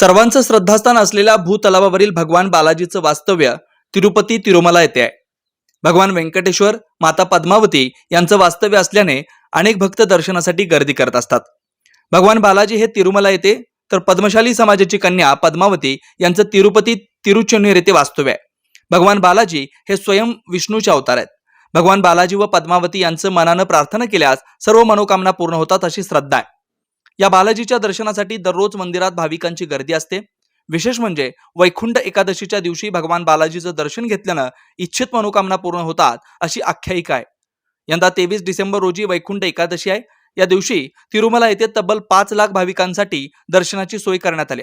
सर्वांचं श्रद्धास्थान असलेल्या भूतलावावरील भगवान बालाजीचं वास्तव्य तिरुपती तिरुमला येथे आहे. भगवान व्यंकटेश्वर, माता पद्मावती यांचं वास्तव्य असल्याने अनेक भक्त दर्शनासाठी गर्दी करत असतात. भगवान बालाजी हे तिरुमला येथे, तर पद्मशाली समाजाची कन्या पद्मावती यांचं तिरुपती तिरुचेन्नूर येथे वास्तव्य आहे. भगवान बालाजी हे स्वयं विष्णूचे अवतार आहेत. भगवान बालाजी व पद्मावती यांचं मनानं प्रार्थना केल्यास सर्व मनोकामना पूर्ण होतात अशी श्रद्धा आहे. या बालाजीच्या दर्शनासाठी दररोज मंदिरात भाविकांची गर्दी असते. विशेष म्हणजे वैकुंठ एकादशीच्या दिवशी भगवान बालाजीचं दर्शन घेतल्यानं इच्छित मनोकामना पूर्ण होतात अशी आख्यायिका आहे. यंदा 23 डिसेंबर रोजी वैकुंठ एकादशी आहे. या दिवशी तिरुमला येथे तब्बल 5 लाख भाविकांसाठी दर्शनाची सोय करण्यात आली.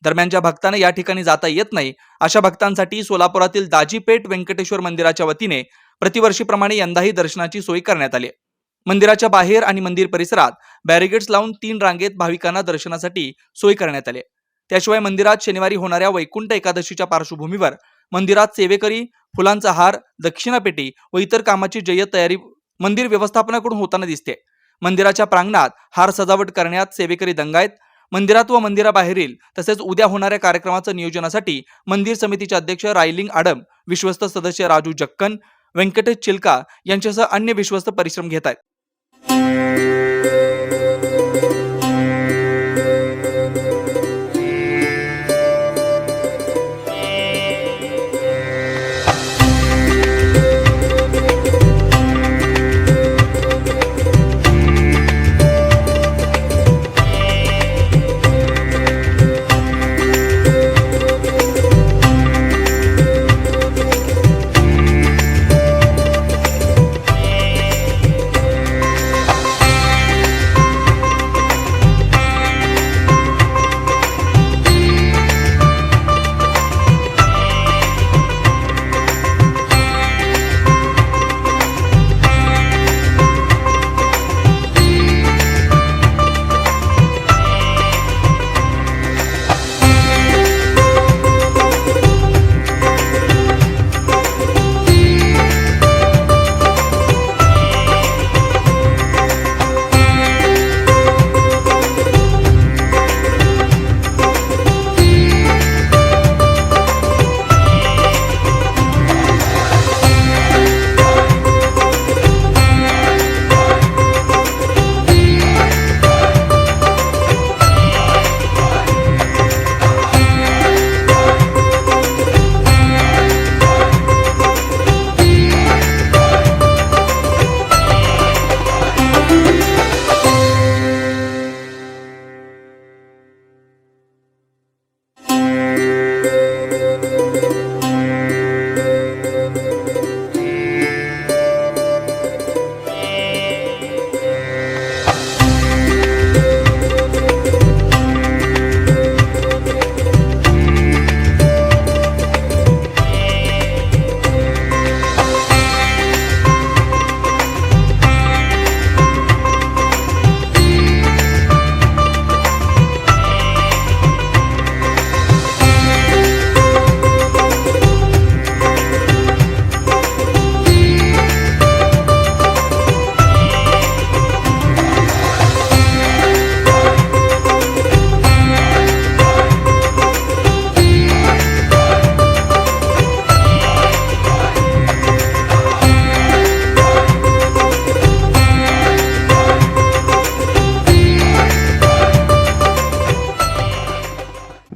दरम्यान ज्या भक्तांना या ठिकाणी जाता येत नाही अशा भक्तांसाठी सोलापुरातील दाजीपेठ व्यंकटेश्वर मंदिराच्या वतीने प्रतिवर्षीप्रमाणे यंदाही दर्शनाची सोय करण्यात आली. मंदिराच्या बाहेर आणि मंदिर परिसरात बॅरिगेड्स लावून 3 रांगेत भाविकांना दर्शनासाठी सोय करण्यात आली. त्याशिवाय मंदिरात शनिवारी होणाऱ्या वैकुंठ एकादशीच्या पार्श्वभूमीवर मंदिरात सेवेकरी, फुलांचा हार, दक्षिणापेटी व इतर कामाची जय्यत तयारी मंदिर व्यवस्थापनाकडून होताना दिसते. मंदिराच्या प्रांगणात हार सजावट करण्यात सेवेकरी दंग आहेत. मंदिरात व मंदिराबाहेरील तसेच उद्या होणाऱ्या कार्यक्रमाचं नियोजनासाठी मंदिर समितीचे अध्यक्ष रायलिंग आडम, विश्वस्त सदस्य राजू जक्कन, व्यंकटेश चिलका यांच्यासह अन्य विश्वस्त परिश्रम घेत आहेत.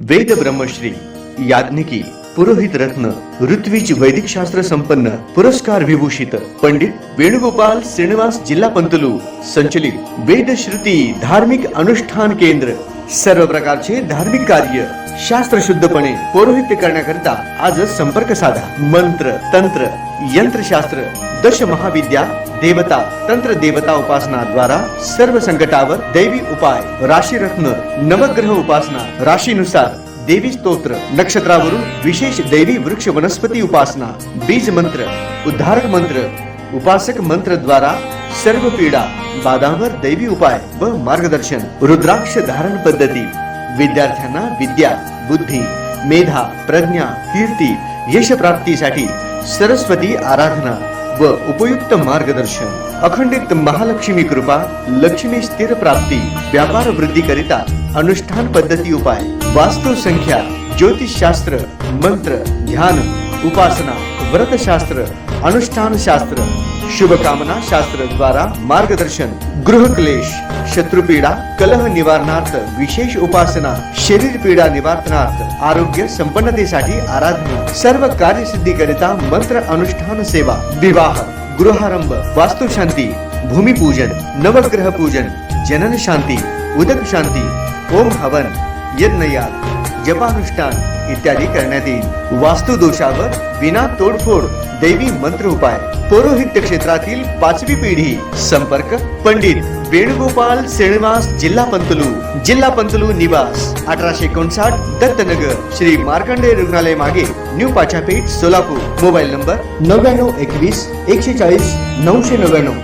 वेद ब्रह्मश्री याज्ञिकी पुरोहित रत्न ऋत्विज वैदिक शास्त्र संपन्न पुरस्कार विभूषित पंडित वेणुगोपाल श्रीनिवास जिल्हा पंतलू संचलित वेद श्रुती धार्मिक अनुष्ठान केंद्र सर्व प्रकारचे धार्मिक कार्य शास्त्र शुद्धपणे पौरोहित्य करण्याकरिता आजच संपर्क साधा. मंत्र, तंत्र, यंत्रशास्त्र, दश महाविद्या, देवता, तंत्र देवता उपासना द्वारा सर्व संकटावर दैवी उपाय, राशी रत्न, नवग्रह उपासना, राशीनुसार देवी स्तोत्र, नक्षत्रावरून विशेष दैवी वृक्ष वनस्पती उपासना, बीज मंत्र, उद्धारक मंत्र, उपासक मंत्र द्वारा सर्व पीडा, बाधांवर दैवी उपाय व मार्गदर्शन, रुद्राक्ष धारण पद्धती, विद्यार्थ्यांना विद्या, बुद्धी, मेधा, प्रज्ञा, कीर्ती, यश प्राप्तीसाठी सरस्वती आराधना व उपयुक्त मार्गदर्शन, अखंडित महालक्ष्मी कृपा, लक्ष्मी स्थिर प्राप्ती, व्यापार वृद्धी करिता अनुष्ठान पद्धती उपाय, वास्तु संख्या, ज्योतिषशास्त्र, मंत्र, ध्यान, उपासना, व्रतशास्त्र, अनुष्ठान शास्त्र, शुभकामना शास्त्र द्वारा मार्गदर्शन, गृह क्लेश, शत्रुपीडा, कलह निवारणार्थ विशेष उपासना, शरीर पीडा निवारणार्थ, आरोग्य संपन्नतेसाठी आराधना, सर्व कार्यसिद्धीकरिता मंत्र अनुष्ठान सेवा, विवाह, गृहारंभ, वास्तुशांती, भूमिपूजन, नवग्रह पूजन, जनन शांती, उदक शांती, ओम हवन, यज्ञयाग, जपानुष्ठान इत्यादी करण्यात येईल. वास्तु दोषावर विना तोडफोड दैवी मंत्र उपाय. पौरोहित्य क्षेत्रातील 5वी पिढी. संपर्क पंडित वेणुगोपाल श्रीनिवास, जिल्हा पंतलू निवास 1859 दत्तनगर, श्री मार्कंडेय रुग्णालय मागे, new Pachapeth, Solapur. Mobile number 9921 140 999.